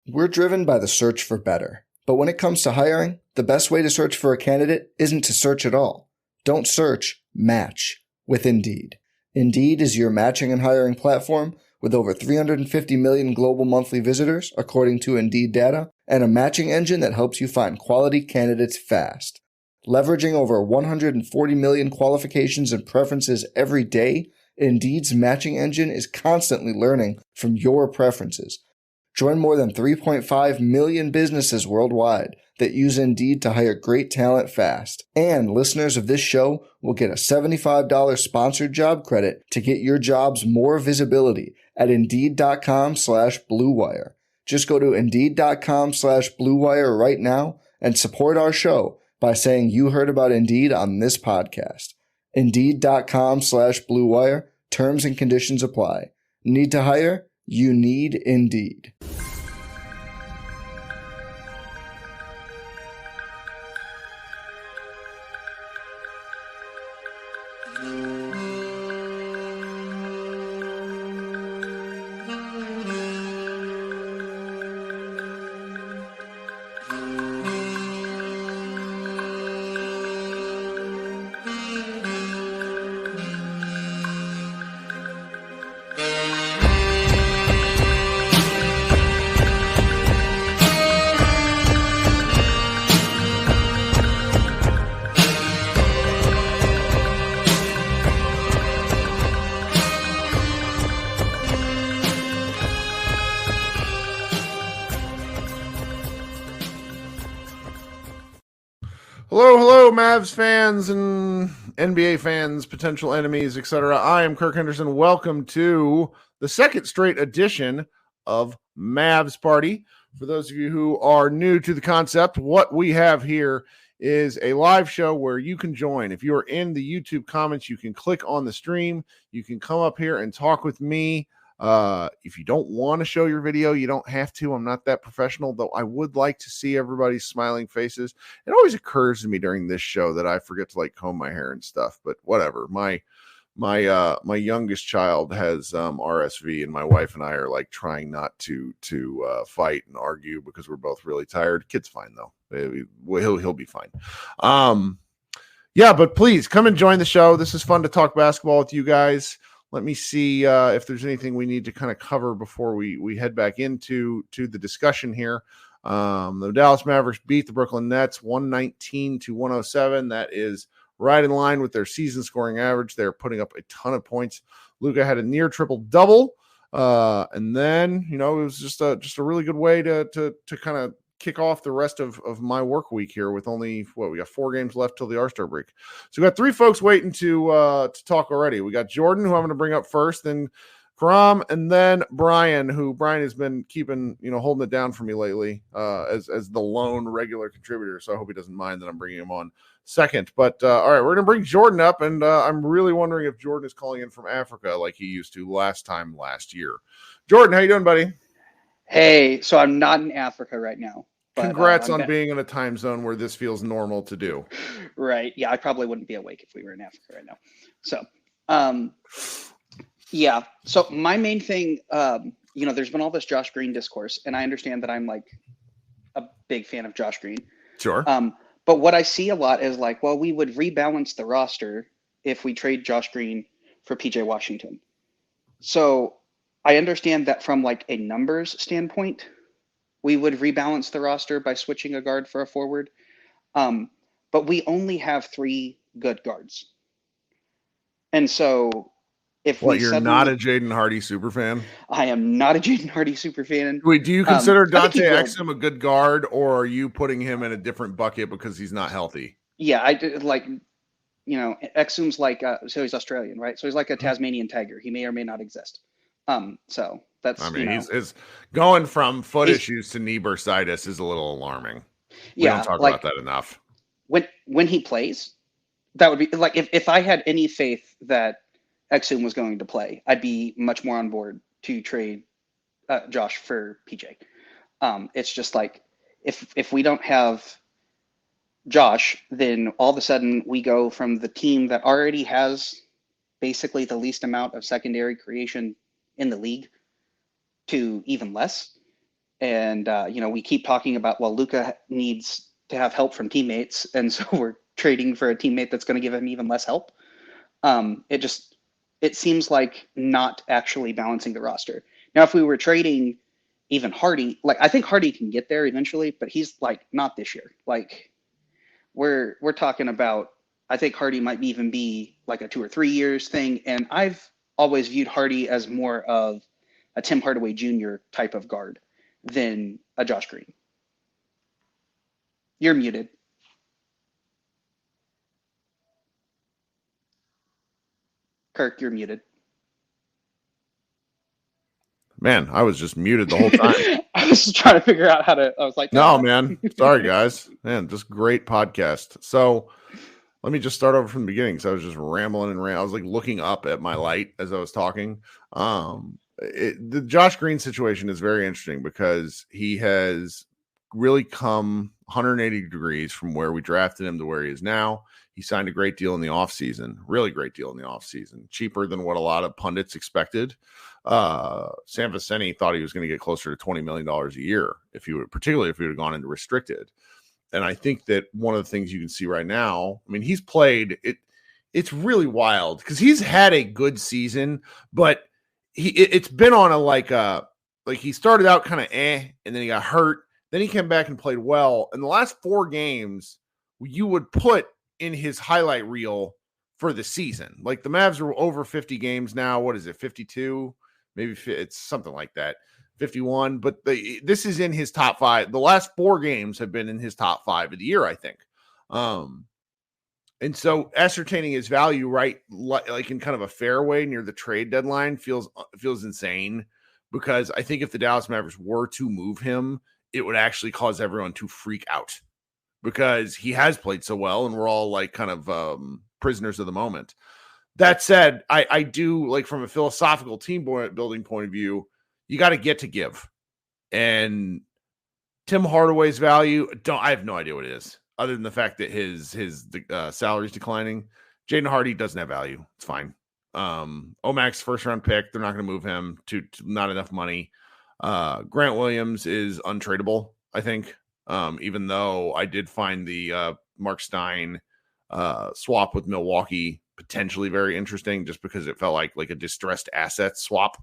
We're driven by the search for better. But when it comes to hiring, the best way to search for a candidate isn't to search at all. Don't search, match with Indeed. Indeed is your matching and hiring platform with over 350 million global monthly visitors, according to Indeed data, and a matching engine that helps you find quality candidates fast. Leveraging over 140 million qualifications and preferences every day, Indeed's matching engine is constantly learning from your preferences. Join more than 3.5 million businesses worldwide that use Indeed to hire great talent fast. And listeners of this show will get a $75 sponsored job credit to get your jobs more visibility at Indeed.com/Blue Wire. Just go to Indeed.com/Blue Wire right now and support our show by saying you heard about Indeed on this podcast. Indeed.com/Blue Wire. Terms and conditions apply. Need to hire? You need Indeed. Hello, Mavs fans and NBA fans, potential enemies, etc. I am Kirk Henderson. Welcome to the second straight edition of Mavs Party. For those of you who are new to the concept, what we have here is a live show where you can join. If you are in the YouTube comments, you can click on the stream. You can come up here and talk with me. If you don't want to show your video, you don't have to. I'm not that professional, though I would like to see everybody's smiling faces. It always occurs to me during this show that I forget to comb my hair and stuff, but whatever. My youngest child has RSV, and my wife and I are trying not to fight and argue because we're both really tired. Kid's fine though. He'll be fine. Yeah, but please come and join the show. This is fun to talk basketball with you guys. Let me see if there's anything we need to kind of cover before we head back into the discussion here. The Dallas Mavericks beat the Brooklyn Nets 119-107. That is right in line with their season scoring average. They're putting up a ton of points. Luka had a near triple-double. And then, it was just a really good way to kind of kick off the rest of my work week here with only we got 4 games left till the All-Star break. So we got 3 folks waiting to talk already. We got Jordan, who I'm going to bring up first, then Karam, and then Brian, who Brian has been keeping, holding it down for me lately as the lone regular contributor. So I hope he doesn't mind that I'm bringing him on second. But all right, we're going to bring Jordan up, and I'm really wondering if Jordan is calling in from Africa like he used to last year. Jordan, how you doing, buddy? Hey, so I'm not in Africa right now. But, congrats on being in a time zone where this feels normal to do. Right. Yeah, I probably wouldn't be awake if we were in Africa right now. So, yeah. So my main thing, there's been all this Josh Green discourse, and I understand that I'm a big fan of Josh Green. Sure. But what I see a lot is we would rebalance the roster if we trade Josh Green for PJ Washington. So I understand that from a numbers standpoint, we would rebalance the roster by switching a guard for a forward. But we only have 3 good guards. And so if you're not a Jaden Hardy superfan? I am not a Jaden Hardy superfan. Wait, do you consider Dante Exum a good guard, or are you putting him in a different bucket because he's not healthy? Yeah, I did Exum's so he's Australian, right? So he's like a Tasmanian tiger. He may or may not exist. So that's, he's going from foot issues to knee bursitis is a little alarming. We don't talk about that enough. When he plays, that would be if I had any faith that Exum was going to play, I'd be much more on board to trade Josh for PJ. It's just if we don't have Josh, then all of a sudden we go from the team that already has basically the least amount of secondary creation in the league to even less. And, we keep talking about, well, Luka needs to have help from teammates. And so we're trading for a teammate that's going to give him even less help. It seems like not actually balancing the roster. Now, if we were trading even Hardy, like I think Hardy can get there eventually, but he's like not this year. Like we're talking about, I think Hardy might even be like a 2 or 3 years thing. And I've always viewed Hardy as more of a Tim Hardaway Jr. type of guard than a Josh Green. You're muted. Kirk, you're muted. Man, I was just muted the whole time. I was trying to figure out I was like, no, man. Sorry, guys. Man, just great podcast. So let me just start over from the beginning. So I was just rambling I was like looking up at my light as I was talking. The Josh Green situation is very interesting because he has really come 180 degrees from where we drafted him to where he is now. He signed a great deal in the offseason, really great deal in the offseason, cheaper than what a lot of pundits expected. Sam Vecenie thought he was going to get closer to $20 million a year, particularly if he would have gone into restricted. And I think that one of the things you can see right now, I mean, he's played it. It's really wild because he's had a good season, but it's been on like he started out kind of and then he got hurt. Then he came back and played well. In the last 4 games, you would put in his highlight reel for the season. Like the Mavs are over 50 games now. What is it? 52? Maybe it's something like that. 51. But this is in his top 5. The last 4 games have been in his top 5 of the year, I think. And so ascertaining his value, right, like in kind of a fair way near the trade deadline feels insane, because I think if the Dallas Mavericks were to move him, it would actually cause everyone to freak out because he has played so well and we're all like kind of prisoners of the moment. That said, I do, like, from a philosophical team building point of view, you got to get to give. And Tim Hardaway's value, I have no idea what it is, other than the fact that his salary is declining. Jaden Hardy doesn't have value. It's fine. Omac's first round pick. They're not going to move him to not enough money. Grant Williams is untradeable, I think. Even though I did find the Mark Stein swap with Milwaukee potentially very interesting, just because it felt like a distressed asset swap.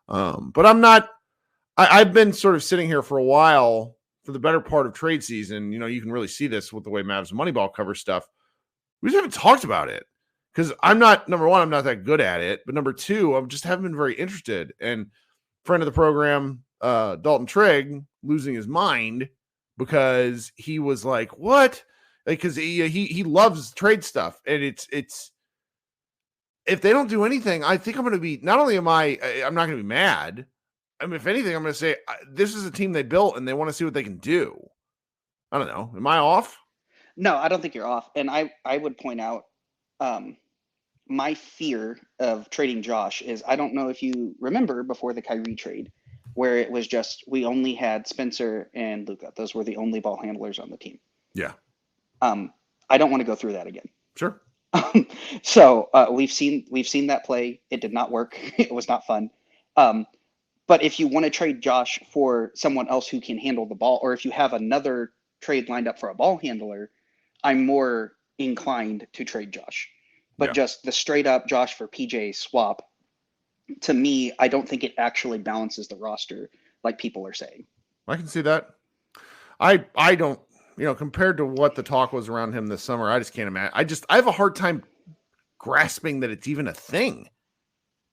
But I've been sort of sitting here for a while for the better part of trade season. You know, you can really see this with the way Mavs Moneyball covers stuff. We just haven't talked about it because number one, I'm not that good at it. But number two, I just haven't been very interested. And friend of the program, Dalton Trigg, losing his mind because he was like, what? Because he loves trade stuff. And it's if they don't do anything, I think I'm going to be, not only I'm not going to be mad. I mean, if anything, I'm going to say this is a team they built and they want to see what they can do. I don't know. Am I off? No, I don't think you're off. And I would point out my fear of trading Josh is, I don't know if you remember before the Kyrie trade, where it was just, we only had Spencer and Luka. Those were the only ball handlers on the team. Yeah. I don't want to go through that again. Sure. So we've seen that play. It did not work. It was not fun. But if you want to trade Josh for someone else who can handle the ball, or if you have another trade lined up for a ball handler, I'm more inclined to trade Josh. But just the straight up Josh for PJ swap, to me, I don't think it actually balances the roster like people are saying. I can see that. I don't, compared to what the talk was around him this summer, I just can't imagine. I have a hard time grasping that it's even a thing.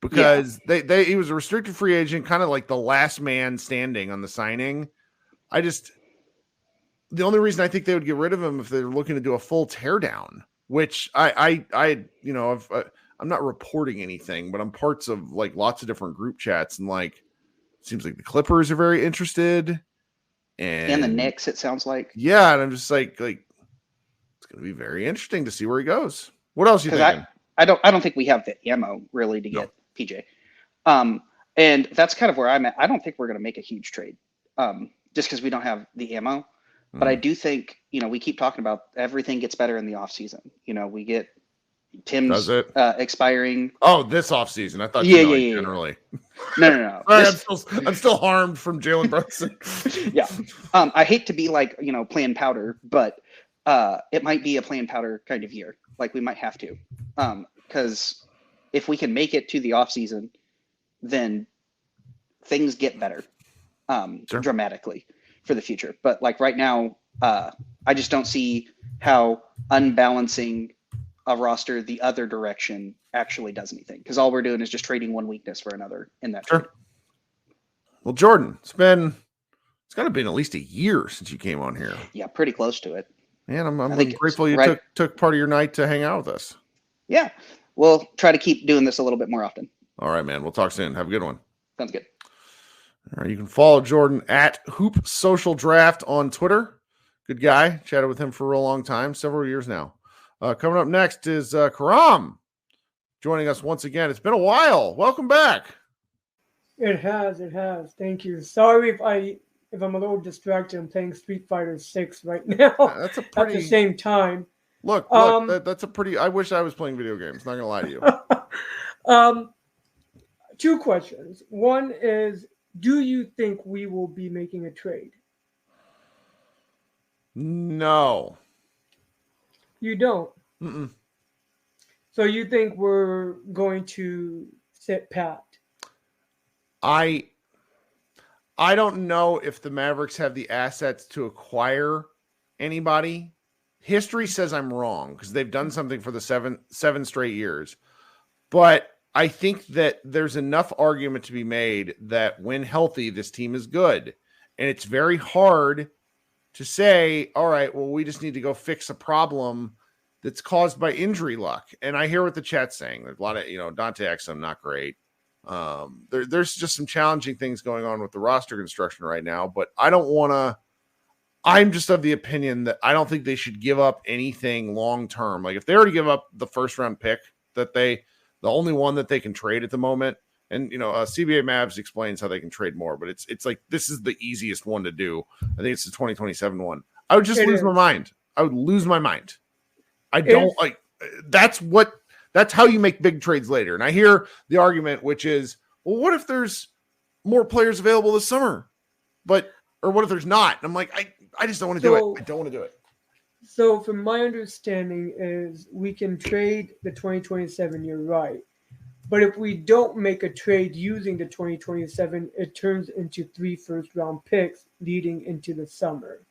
Because he was a restricted free agent, kind of like the last man standing on the signing. The only reason I think they would get rid of him if they're looking to do a full teardown, which I'm not reporting anything, but I'm parts of like lots of different group chats, and like it seems like the Clippers are very interested, and the Knicks, it sounds like. Yeah, and I'm just like it's going to be very interesting to see where he goes. What else are you thinking? I don't think we have the ammo really to get PJ. And that's kind of where I'm at. I don't think we're going to make a huge trade just because we don't have the ammo. But I do think, we keep talking about everything gets better in the offseason. We get Tim's expiring. Oh, this offseason. I thought generally. No. Sorry, I'm still harmed from Jalen Brunson. Yeah. I hate to be like, playing powder, but it might be a playing powder kind of year. Like we might have to. Because if we can make it to the offseason, then things get better dramatically for the future. But like right now, I just don't see how unbalancing a roster the other direction actually does anything, because all we're doing is just trading one weakness for another in that trade. Well, Jordan, it's got to been at least a year since you came on here. Yeah, pretty close to it. Man, I'm grateful you took part of your night to hang out with us. Yeah, we'll try to keep doing this a little bit more often. All right, man. We'll talk soon. Have a good one. Sounds good. All right, you can follow Jordan at Hoop Social Draft on Twitter. Good guy. Chatted with him for a real long time, several years now. Coming up next is Karam joining us once again. It's been a while. Welcome back. It has. Thank you. Sorry if I'm a little distracted. I'm playing Street Fighter 6 right now. That's a pretty, at the same time. Look, that's a pretty. I wish I was playing video games. Not gonna lie to you. Two questions. One is, do you think we will be making a trade? No. You don't? Mm-mm. So you think we're going to sit pat? I don't know if the Mavericks have the assets to acquire anybody. History says I'm wrong because they've done something for the seven straight years. But I think that there's enough argument to be made that when healthy, this team is good. And it's very hard to say, all right, well, we just need to go fix a problem that's caused by injury luck. And I hear what the chat's saying. There's a lot of, Dante Exum, not great. There's just some challenging things going on with the roster construction right now, but I'm just of the opinion that I don't think they should give up anything long-term. Like if they already give up the first round pick the only one that they can trade at the moment. And, CBA Mavs explains how they can trade more, but it's like, this is the easiest one to do. I think it's the 2027 one. I would just lose my mind. I would lose my mind. I don't like, that's how you make big trades later. And I hear the argument, which is, well, what if there's more players available this summer? Or what if there's not? And I'm like, I just don't want to do it. I don't want to do it. So from my understanding is we can trade the 2027, you're right. But if we don't make a trade using the 2027, it turns into 3 first-round picks leading into the summer.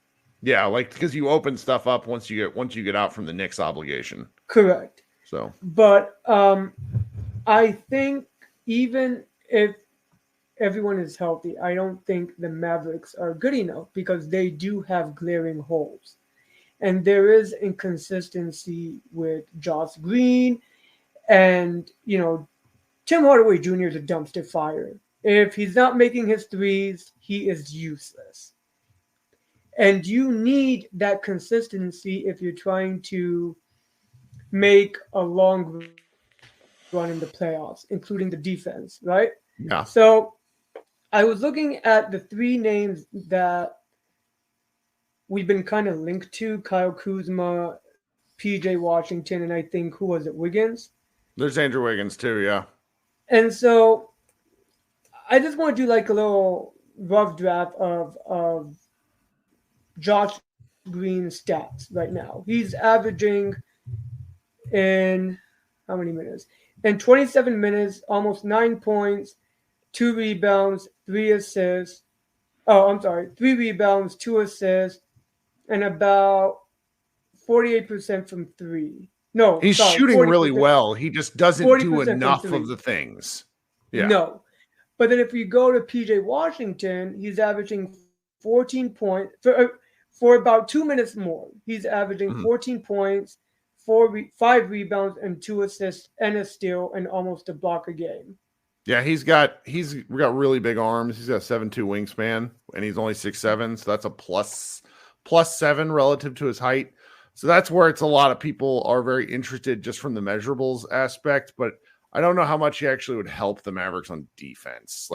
Yeah, because you open stuff up once you get out from the Knicks obligation. Correct. So, but I think even if everyone is healthy, I don't think the Mavericks are good enough because they do have glaring holes, and there is inconsistency with Josh Green, and Tim Hardaway Jr. is a dumpster fire. If he's not making his threes, he is useless. And you need that consistency if you're trying to make a long run in the playoffs, including the defense, right? Yeah. So I was looking at the 3 names that we've been kind of linked to: Kyle Kuzma, PJ Washington, and I think, who was it, Wiggins? There's Andrew Wiggins too, yeah. And so I just want to do like a little rough draft of Josh Green's stats right now. He's averaging in how many minutes? In 27 minutes, almost 9 points, 2 rebounds, 3 assists. 3 rebounds, 2 assists, and about 48% from 3. No, he's shooting really well. He just doesn't do enough of the things. Yeah. No. But then if you go to PJ Washington, he's averaging 14 points for about 2 minutes more. He's averaging 14 points, 5 rebounds, and 2 assists, and a steal, and almost a block a game. Yeah, he's got really big arms. He's got a 7'2" wingspan, and he's only 6'7", so that's a plus 7 relative to his height. So that's where it's a lot of people are very interested just from the measurables aspect, but I don't know how much he actually would help the Mavericks on defense.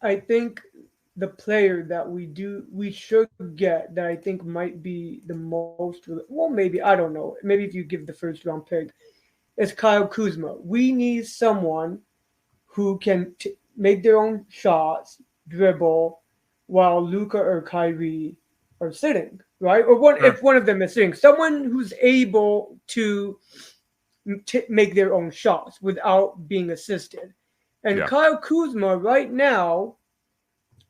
I think the player that we should get that I think might be the most, well, maybe, I don't know. Maybe if you give the first round pick, is Kyle Kuzma. We need someone who can make their own shots, dribble, while Luka or Kyrie are sitting, right? Or if one of them is sitting, someone who's able to make their own shots without being assisted. And Kyle Kuzma right now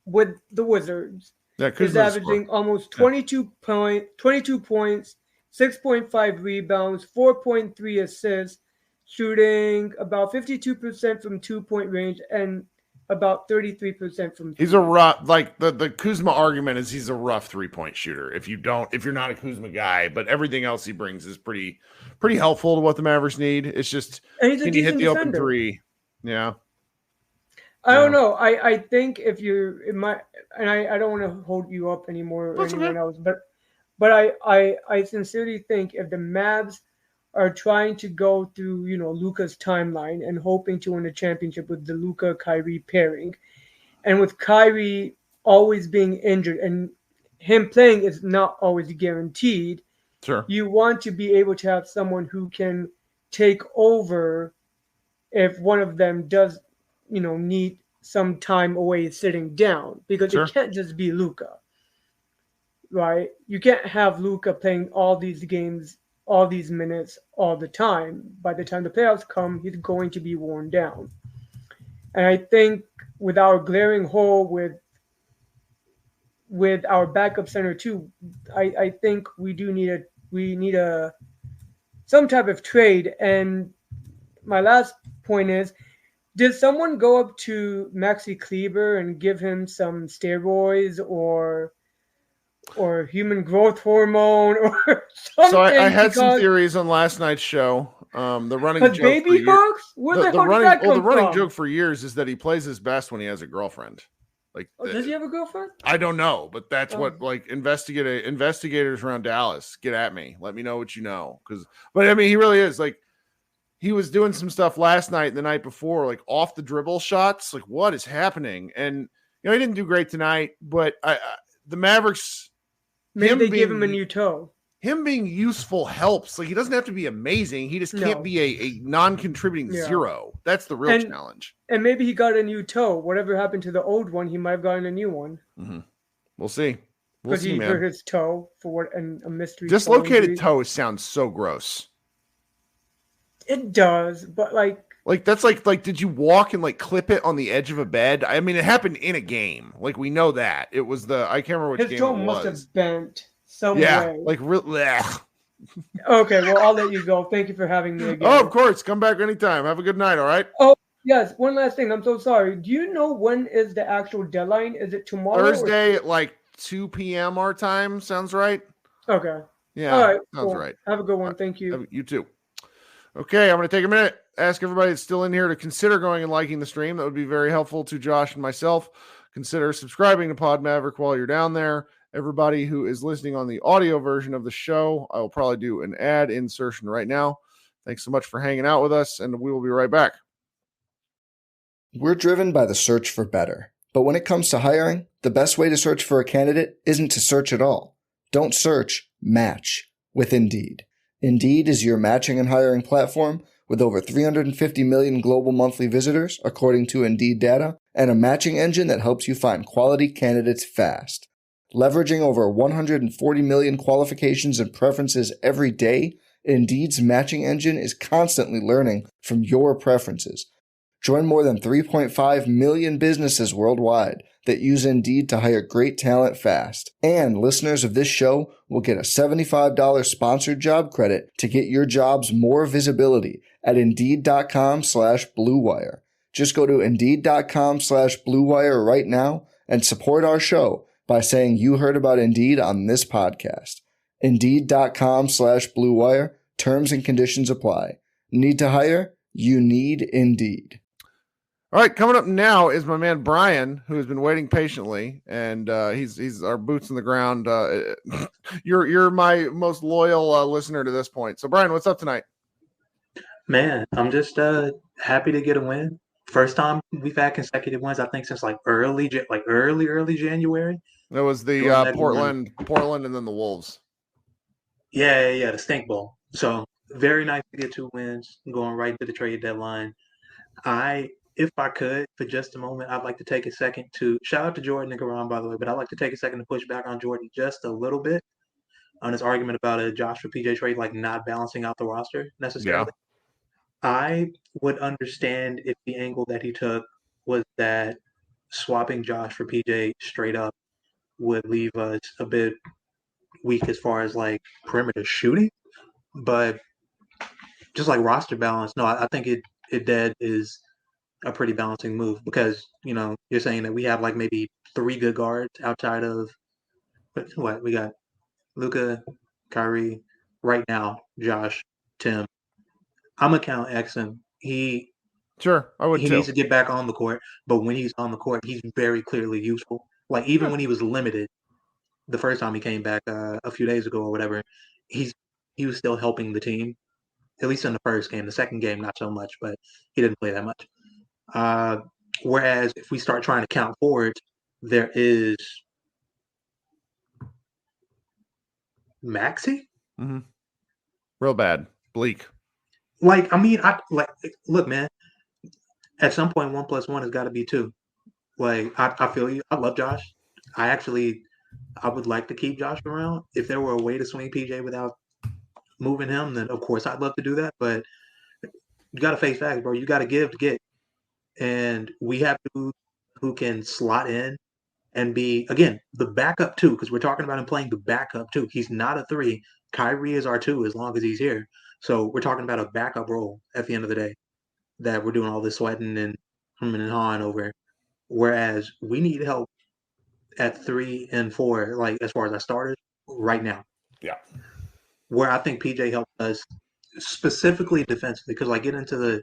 with the Wizards is averaging almost 22 points, 6.5 rebounds, 4.3 assists, shooting about 52% from 2-point range and about 33% from three. He's a rough, like the Kuzma argument is he's a rough 3-point shooter. If you're not a Kuzma guy, but everything else he brings is pretty helpful to what the Mavericks need. It's just, and he's a can you hit the defender. open three? Yeah. I don't know. I think if you're in my, and I don't want to hold you up anymore or anyone else, but I sincerely think if the Mavs are trying to go through, Luka's timeline and hoping to win a championship with the Luka-Kyrie pairing, and with Kyrie always being injured and him playing is not always guaranteed, sure, you want to be able to have someone who can take over if one of them does, need some time away sitting down, because it can't just be Luka, right? You can't have Luka playing all these games, all these minutes, all the time. By the time the playoffs come, he's going to be worn down. And I think with our glaring hole with our backup center too, I think we need some type of trade. And my last point is, did someone go up to Maxi Kleber and give him some steroids or human growth hormone or something? So I had some theories on last night's show. The running joke baby hooks? Where the hell did that come from? The running joke for years is that he plays his best when he has a girlfriend. Like, does he have a girlfriend? I don't know, but that's what investigators around Dallas get at me. Let me know what you know, but I mean, he really is like. He was doing some stuff last night and the night before, like off the dribble shots. Like, what is happening? And he didn't do great tonight. But the Mavericks, maybe they give him a new toe. Him being useful helps. Like, he doesn't have to be amazing. He just can't be a non-contributing zero. That's the real challenge. And maybe he got a new toe. Whatever happened to the old one, he might have gotten a new one. Mm-hmm. We'll see. Because he hurt his toe for a mystery. Dislocated toe sounds so gross. It does, but like that's like did you walk and like clip it on the edge of a bed? I mean, it happened in a game. Like, we know that. It was I can't remember which game it was. His toe must have bent some way. Like really. Okay, well, I'll let you go. Thank you for having me again. Oh, of course. Come back anytime. Have a good night, all right? Oh, yes. One last thing. I'm so sorry. Do you know when is the actual deadline? Is it tomorrow? Thursday at like 2 p.m. our time. Sounds right? Okay. Yeah. All right. Sounds right. Have a good one. Thank you. You too. Okay, I'm going to take a minute, ask everybody that's still in here to consider going and liking the stream. That would be very helpful to Josh and myself. Consider subscribing to Pod Maverick while you're down there. Everybody who is listening on the audio version of the show, I will probably do an ad insertion right now. Thanks so much for hanging out with us, and we will be right back. We're driven by the search for better. But when it comes to hiring, the best way to search for a candidate isn't to search at all. Don't search, match with Indeed. Indeed is your matching and hiring platform with over 350 million global monthly visitors, according to Indeed data, and a matching engine that helps you find quality candidates fast. Leveraging over 140 million qualifications and preferences every day, Indeed's matching engine is constantly learning from your preferences. Join more than 3.5 million businesses worldwide that use Indeed to hire great talent fast. And listeners of this show will get a $75 sponsored job credit to get your jobs more visibility at Indeed.com/Blue Wire. Just go to Indeed.com/Blue Wire right now and support our show by saying you heard about Indeed on this podcast. Indeed.com/Blue Wire. Terms and conditions apply. Need to hire? You need Indeed. All right, coming up now is my man Brian, who has been waiting patiently, and he's our boots in the ground. You're my most loyal listener to this point. So, Brian, what's up tonight? Man, I'm just happy to get a win. First time we've had consecutive wins, I think, since like early January. It was the Going back to Portland, and then the Wolves. Yeah, the Stink Bowl. So very nice to get 2 wins, going right to the trade deadline. If I could, for just a moment, I'd like to take a second to shout out to Jordan and Garon, by the way, but I'd like to take a second to push back on Jordan just a little bit on his argument about a Josh for PJ trade, like not balancing out the roster necessarily. Yeah. I would understand if the angle that he took was that swapping Josh for PJ straight up would leave us a bit weak as far as like perimeter shooting, but just like roster balance, no, I think it dead is a pretty balancing move because you're saying that we have like maybe 3 good guards outside of what we got: Luka, Kyrie, right now, Josh, Tim. I'm gonna count Exum. Sure, I would He too. needs to get back on the court, but when he's on the court, he's very clearly useful. Like even when he was limited, the first time he came back a few days ago or whatever, he was still helping the team. At least in the first game. The second game, not so much, but he didn't play that much. Whereas if we start trying to count forwards, there is Maxey. Mm-hmm. Real bad, bleak. Like, I mean, look, man. At some point, 1 + 1 has got to be 2. Like, I feel you. I love Josh. I would like to keep Josh around. If there were a way to swing PJ without moving him, then of course I'd love to do that. But you got to face facts, bro. You got to give to get. And we have dudes who can slot in and be, again, the backup 2, because we're talking about him playing the backup 2. He's not a 3. Kyrie is our 2 as long as he's here. So we're talking about a backup role at the end of the day that we're doing all this sweating and humming and hawing over. Whereas we need help at 3 and 4, like as far as our starters, right now. Yeah. Where I think PJ helped us specifically defensively, because like get into the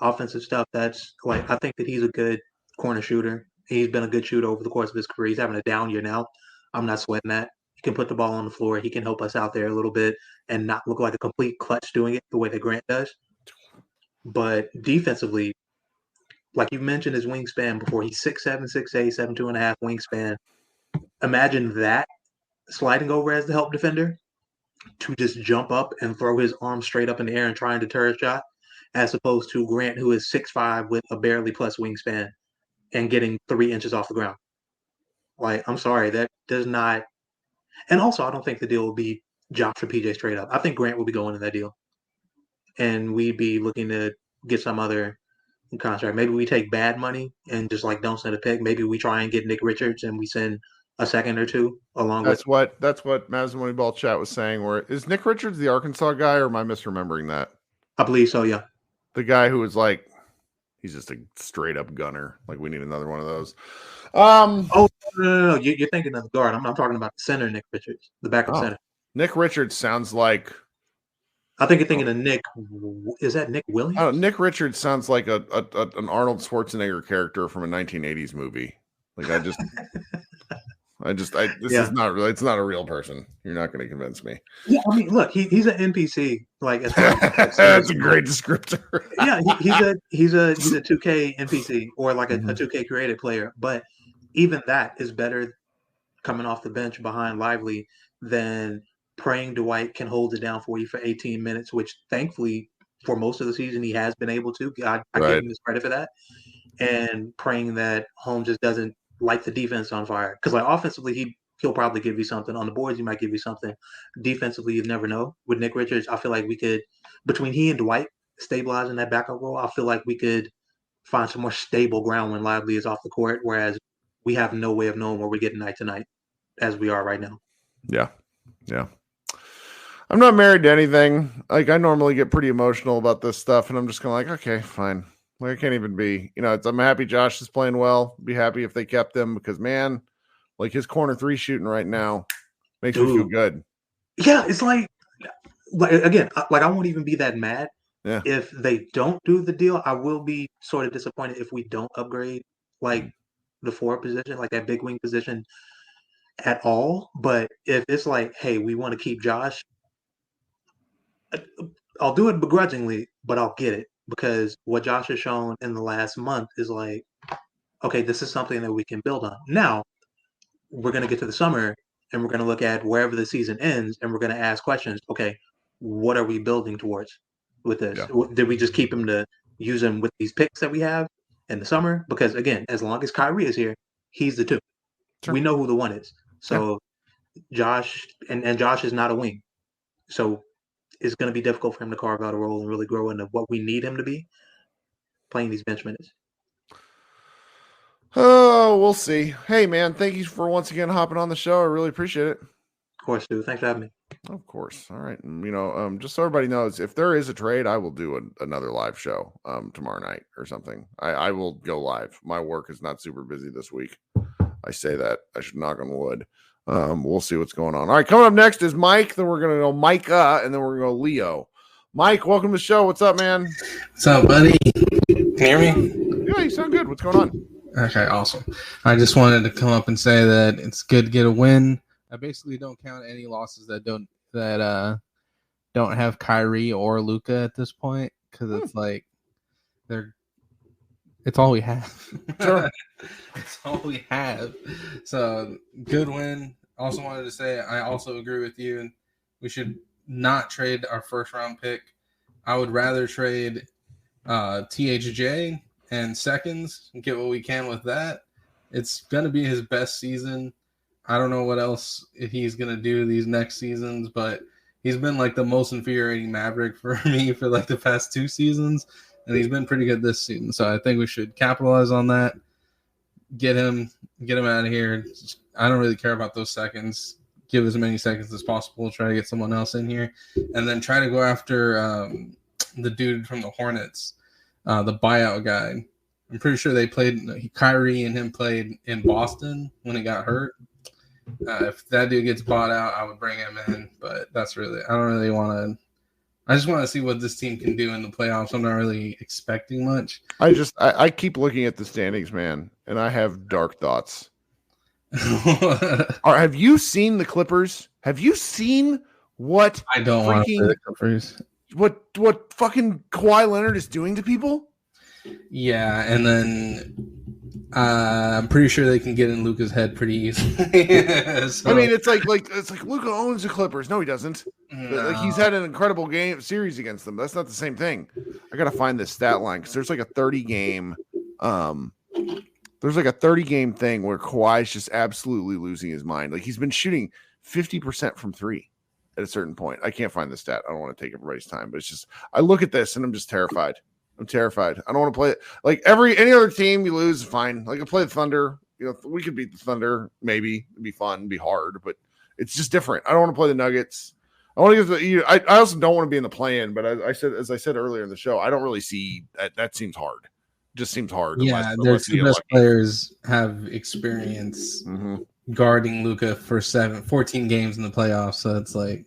offensive stuff, that's like I think that he's a good corner shooter. He's been a good shooter over the course of his career. He's having a down year now. I'm not sweating that. He can put the ball on the floor. He can help us out there a little bit and not look like a complete clutch doing it the way that Grant does. But defensively, like you mentioned his wingspan before, he's 6'7", 6'8", 7'2.5" wingspan. Imagine that sliding over as the help defender to just jump up and throw his arm straight up in the air and try and deter a shot, as opposed to Grant, who is 6'5" with a barely plus wingspan and getting 3 inches off the ground. Like, I'm sorry, that does not. And also, I don't think the deal will be Josh for PJ straight up. I think Grant will be going in that deal, and we'd be looking to get some other contract. Maybe we take bad money and just like don't send a pick. Maybe we try and get Nick Richards and we send a second or 2 along that's what Mavs Moneyball chat was saying. Where is Nick Richards the Arkansas guy, or am I misremembering that? I believe so, yeah. The guy who was like, he's just a straight up gunner. Like we need another one of those. No. You're thinking of the guard. I'm talking about the center, Nick Richards, the backup center. Nick Richards sounds like. I think you're thinking of Nick. Is that Nick Williams? Oh, Nick Richards sounds like an Arnold Schwarzenegger character from a 1980s movie. Like this is not really. It's not a real person. You're not going to convince me. Yeah, I mean, look, he's an NPC. Like that's a great descriptor. Yeah, he's a 2K NPC or like a 2K created player. But even that is better coming off the bench behind Lively than praying Dwight can hold it down for you for 18 minutes, which thankfully for most of the season he has been able to. I give him his credit for that. And praying that Holmes just doesn't light the defense on fire. Because like offensively, he'll probably give you something. On the boards, he might give you something. Defensively, you never know. With Nick Richards, I feel like we could, between he and Dwight stabilizing that backup role, I feel like we could find some more stable ground when Lively is off the court, whereas we have no way of knowing where we're getting night to night as we are right now. Yeah. I'm not married to anything. Like I normally get pretty emotional about this stuff, and I'm just kind of like, okay, fine. Like I can't even be, I'm happy Josh is playing well. Be happy if they kept him because man, like his corner 3 shooting right now makes me feel good. Yeah, it's like again, like I won't even be that mad if they don't do the deal. I will be sort of disappointed if we don't upgrade like the 4 position, like that big wing position at all. But if it's like, hey, we want to keep Josh, I'll do it begrudgingly, but I'll get it because what Josh has shown in the last month is like, okay, this is something that we can build on. Now, we're going to get to the summer and we're going to look at wherever the season ends and we're going to ask questions. Okay, what are we building towards with this? Yeah. Did we just keep him to use him with these picks that we have in the summer? Because again, as long as Kyrie is here, he's the 2. Sure. We know who the 1 is. So Josh and Josh is not a wing. So it's going to be difficult for him to carve out a role and really grow into what we need him to be playing these bench minutes. Oh, we'll see. Hey, man, thank you for once again hopping on the show. I really appreciate it. Of course, dude. Thanks for having me. Of course. All right. And, just so everybody knows, if there is a trade, I will do another live show tomorrow night or something. I will go live. My work is not super busy this week. I say that. I should knock on wood. We'll see what's going on. All right, coming up next is Mike. Then we're going to go Micah, and then we're going to go Leo. Mike, welcome to the show. What's up, man? What's up, buddy? Can you hear me? Yeah, you sound good. What's going on? Okay, awesome. I just wanted to come up and say that it's good to get a win. I basically don't count any losses that don't have Kyrie or Luka at this point because it's like it's all we have. Sure. It's all we have. So good win. Also wanted to say I also agree with you. We should not trade our first round pick. I would rather trade THJ and seconds and get what we can with that. It's going to be his best season. I don't know what else he's going to do these next seasons, but he's been like the most infuriating Maverick for me for like the past 2 seasons, and he's been pretty good this season. So I think we should capitalize on that. Get him out of here. I don't really care about those seconds. Give as many seconds as possible. Try to get someone else in here, and then try to go after the dude from the Hornets, the buyout guy. I'm pretty sure they played. Kyrie and him played in Boston when he got hurt. If that dude gets bought out, I would bring him in. But that's really. I don't really want to. I just want to see what this team can do in the playoffs. I'm not really expecting much. I keep looking at the standings, man, and I have dark thoughts. Have you seen the Clippers? Have you seen what I don't want to play the Clippers. What fucking Kawhi Leonard is doing to people? Yeah, and then I'm pretty sure they can get in Luka's head pretty easily. So, I mean, it's like Luka owns the Clippers. No, he doesn't. no. Like he's had an incredible series against them. That's not the same thing. I gotta find this stat line because there's like a 30 game. There's like a 30 game thing where Kawhi's just absolutely losing his mind. Like he's been shooting 50% from 3 at a certain point. I can't find the stat. I don't want to take everybody's time, but it's just I look at this and I'm just terrified. I'm terrified. I don't want to play it like any other team you lose, fine. Like I play the Thunder. You know, we could beat the Thunder, maybe. It'd be fun, it'd be hard, but it's just different. I don't want to play the Nuggets. I want to get I also don't want to be in the play-in, but as I said earlier in the show, I don't really see that seems hard. Just seems hard. Yeah, their 2 best players have experience guarding Luka for 14 games in the playoffs, so it's like,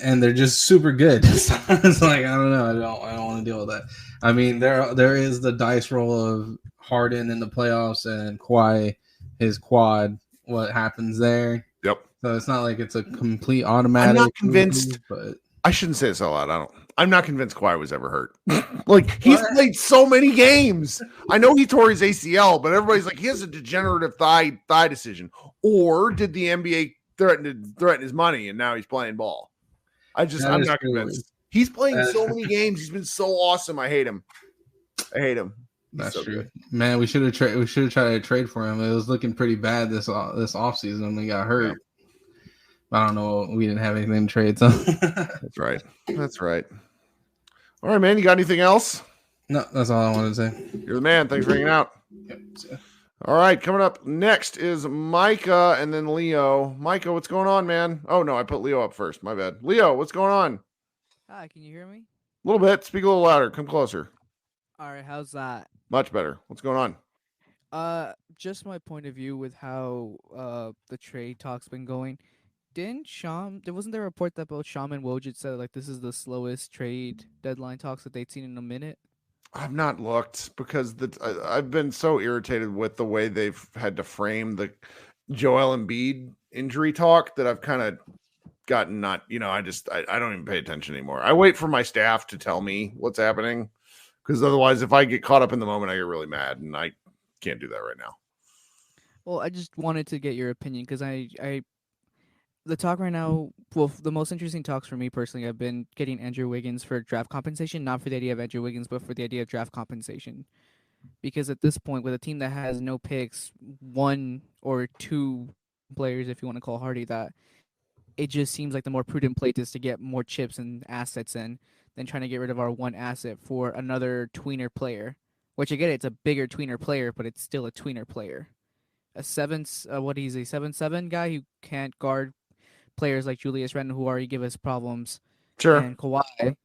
and they're just super good. So it's like I don't know. I don't want to deal with that. I mean, there is the dice roll of Harden in the playoffs and Kawhi, his quad. What happens there? Yep. So it's not like it's a complete automatic. I'm not convinced, but I shouldn't say this out loud. I'm not convinced Kawhi was ever hurt. Like he's played so many games. I know he tore his ACL, but everybody's like he has a degenerative thigh decision. Or did the NBA threaten his money and now he's playing ball? I'm not convinced. He's playing so many games. He's been so awesome. I hate him. That's so true, good. Man. We should have tried to trade for him. It was looking pretty bad this offseason when he got hurt. Yeah. I don't know. We didn't have anything to trade, so That's right. All right, man. You got anything else? No, that's all I wanted to say. You're the man. Thanks for hanging out. Yep. All right, coming up next is Micah and then Leo. Micah, what's going on, man? Oh, no, I put Leo up first. My bad. Leo, what's going on? Hi, can you hear me? A little bit. Speak a little louder. Come closer. All right, how's that? Much better. What's going on? Just my point of view with how the trade talks been going. Wasn't there a report that both Sham and Woj said like this is the slowest trade deadline talks that they'd seen in a minute? I've not looked because I've been so irritated with the way they've had to frame the Joel Embiid injury talk that I've kind of gotten not, I don't even pay attention anymore. I wait for my staff to tell me what's happening, because otherwise, if I get caught up in the moment, I get really mad, and I can't do that right now. Well, I just wanted to get your opinion because the talk right now, well, the most interesting talks for me personally have been getting Andrew Wiggins for draft compensation, not for the idea of Andrew Wiggins, but for the idea of draft compensation. Because at this point, with a team that has no picks, 1 or 2 players, if you want to call Hardy that, it just seems like the more prudent play is to get more chips and assets in than trying to get rid of our one asset for another tweener player. Which I get, it's a bigger tweener player, but it's still a tweener player. A 7'7" guy who can't guard players like Julius Randle who already give us problems. Sure. And Kawhi.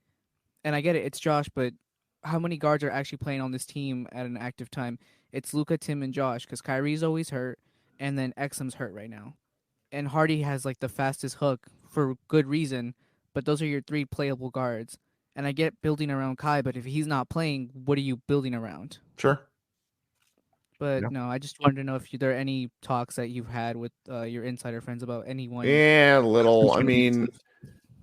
And I get it, it's Josh, but how many guards are actually playing on this team at an active time? It's Luka, Tim, and Josh, because Kyrie's always hurt, and then Exum's hurt right now. And Hardy has like the fastest hook for good reason, but those are your 3 playable guards. And I get building around Kai, but if he's not playing, what are you building around? Sure. But no, I just wanted to know if there are any talks that you've had with your insider friends about anyone. Yeah, little. I mean,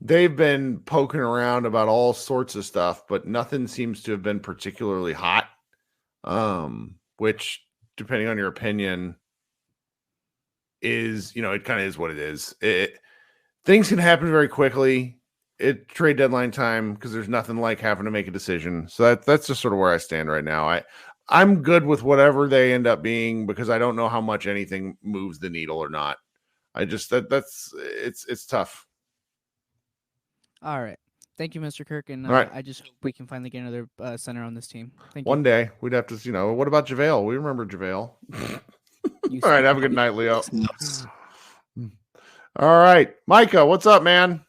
they've been poking around about all sorts of stuff, but nothing seems to have been particularly hot. Which, depending on your opinion, is, it kind of is what it is. Things can happen very quickly at trade deadline time because there's nothing like having to make a decision. So that's just sort of where I stand right now. I'm good with whatever they end up being because I don't know how much anything moves the needle or not. I just it's tough. All right. Thank you, Mr. Kirk. And right. I just hope we can finally get another center on this team. Thank you. One day we'd have to, what about JaVale? We remember JaVale. All right. Have a good night, Leo. All right. Micah, what's up, man?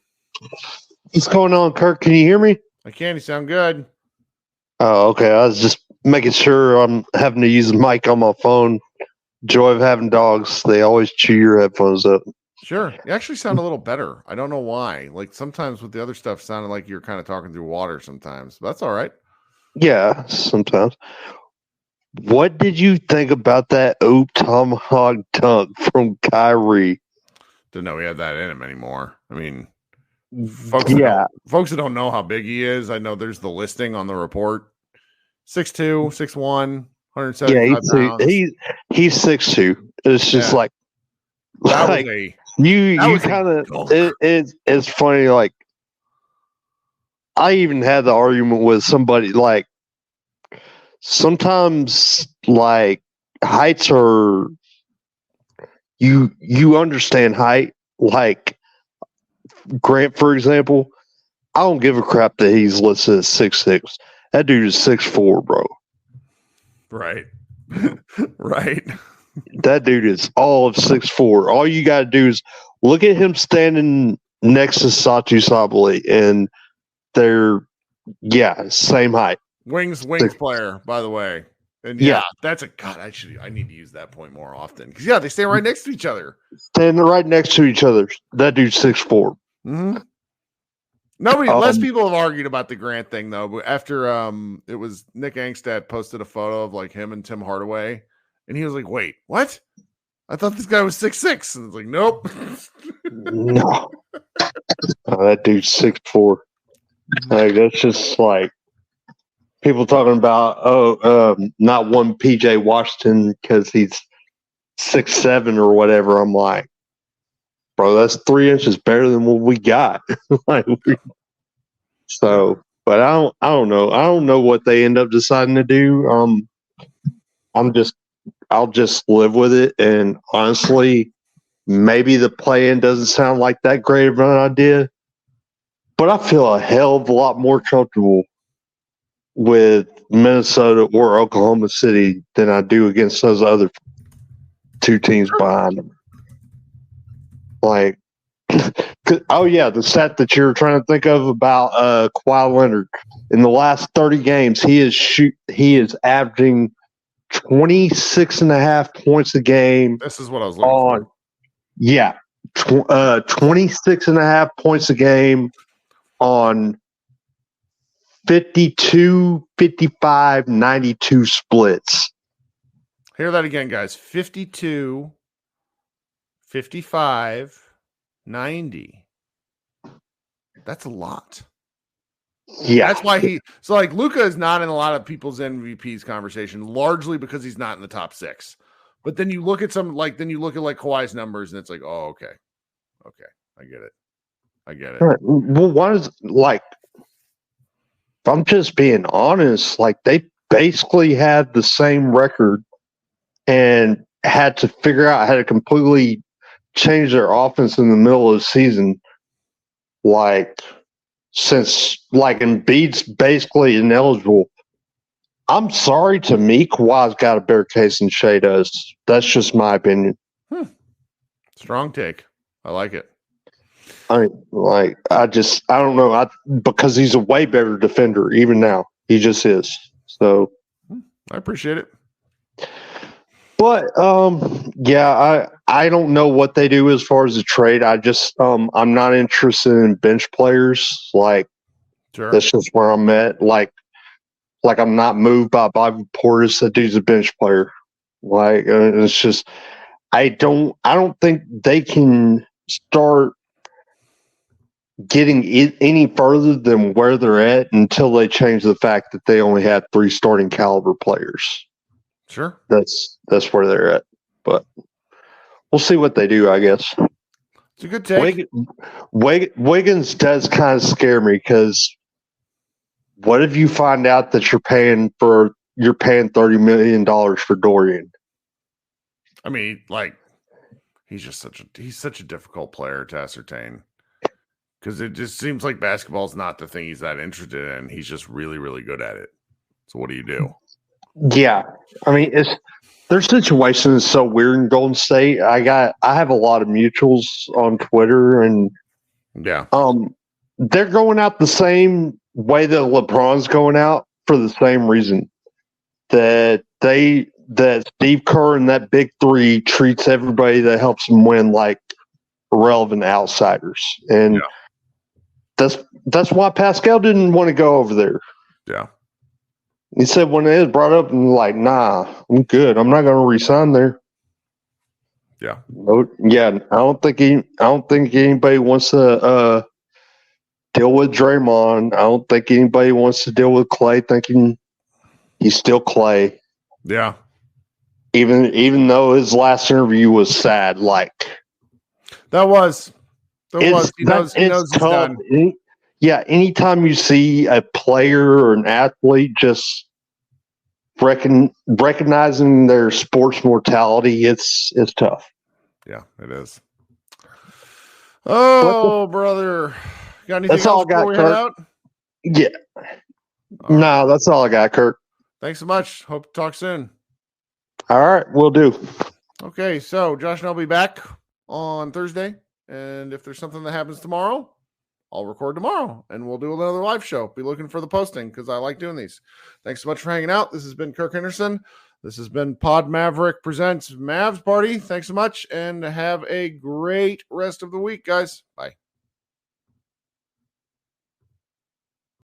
What's going on, Kirk? Can you hear me? I can. You sound good. Oh, okay. I was just making sure I'm having to use the mic on my phone. Joy of having dogs. They always chew your headphones up. Sure. You actually sound a little better. I don't know why. Like sometimes with the other stuff sounded like you're kind of talking through water sometimes. But that's all right. Yeah, sometimes. What did you think about that tomahawk dunk from Kyrie? Didn't know he had that in him anymore. I mean, folks that don't know how big he is, I know there's the listing on the report. 6'2", 6'1", 175 pounds. He's 6'2". It's just like you kind of it's funny. Like I even had the argument with somebody like sometimes like heights are you understand height. Like Grant, for example, I don't give a crap that he's listed at 6'6". That dude is 6'4", bro. Right. Right. That dude is all of 6'4". All you got to do is look at him standing next to Satu Sabali, and they're, same height. Wings player, by the way. And that's I need to use that point more often. Because, they stand right next to each other. Standing right next to each other. That dude's 6'4". Mm-hmm. Less people have argued about the Grant thing, though. But after it was Nick Angstad posted a photo of like him and Tim Hardaway. And he was like, wait, what? I thought this guy was 6'6". And it's like, nope. No. That dude's 6'4". Like, that's just like people talking about, not one PJ Washington because he's 6'7" or whatever. I'm like, bro, that's 3 inches better than what we got. But I don't know. I don't know what they end up deciding to do. I'll just live with it. And honestly, maybe the play-in doesn't sound like that great of an idea, but I feel a hell of a lot more comfortable with Minnesota or Oklahoma City than I do against those other 2 teams behind them. Like, the stat that you're trying to think of about Kawhi Leonard in the last 30 games, he is averaging 26.5 points a game. This is what I was looking for. 26.5 points a game on 52, 55, 92 splits. Hear that again, guys. 52, 55, 90. That's a lot. Yeah. That's why so like Luka is not in a lot of people's MVPs conversation, largely because he's not in the top 6. But then you look at like Kawhi's numbers and it's like, oh, okay. Okay. I get it. Right. Well, why is like, if I'm just being honest, like they basically had the same record and had to figure out how to completely change their offense in the middle of the season. Like, since like Embiid's basically ineligible, I'm sorry, to me, Kawhi's got a better case than Shea does. That's just my opinion. Strong take. I like it. I don't know. Because he's a way better defender even now. He just is. So I appreciate it. But yeah, I don't know what they do as far as the trade. I just I'm not interested in bench players. Like, Sure. that's just where I'm at. Like I'm not moved by Bobby Portis. That dude's a bench player. Like, it's just I don't think they can start getting any further than where they're at until they change the fact that they only have 3 starting caliber players. Sure. That's where they're at. But we'll see what they do, I guess. It's a good take. Wiggins does kind of scare me because what if you find out that you're paying $30 million for Dorian? I mean, like, he's such a difficult player to ascertain. Because it just seems like basketball is not the thing he's that interested in. He's just really, really good at it. So what do you do? Yeah, I mean, their situation is so weird in Golden State. I have a lot of mutuals on Twitter, and yeah, they're going out the same way that LeBron's going out for the same reason that Steve Kerr and that big 3 treats everybody that helps them win like irrelevant outsiders, and that's why Pascal didn't want to go over there. Yeah. He said when it was brought up, and like, nah, I'm good. I'm not going to resign there. Yeah. Yeah. I don't think anybody wants to deal with Draymond. I don't think anybody wants to deal with Clay, thinking he's still Clay. Yeah. Even though his last interview was sad, like that was. He knows he's done. Yeah, anytime you see a player or an athlete just recognizing their sports mortality, it's tough. Yeah, it is. Oh, brother. Got anything that's all else I got, before we head out? Yeah. No, that's all I got, Kirk. Thanks so much. Hope to talk soon. All right, we'll do. Okay, so Josh and I'll be back on Thursday. And if there's something that happens tomorrow, I'll record tomorrow and we'll do another live show. Be looking for the posting because I like doing these. Thanks so much for hanging out. This has been Kirk Henderson. This has been Pod Maverick presents Mavs Party. Thanks so much and have a great rest of the week, guys. Bye.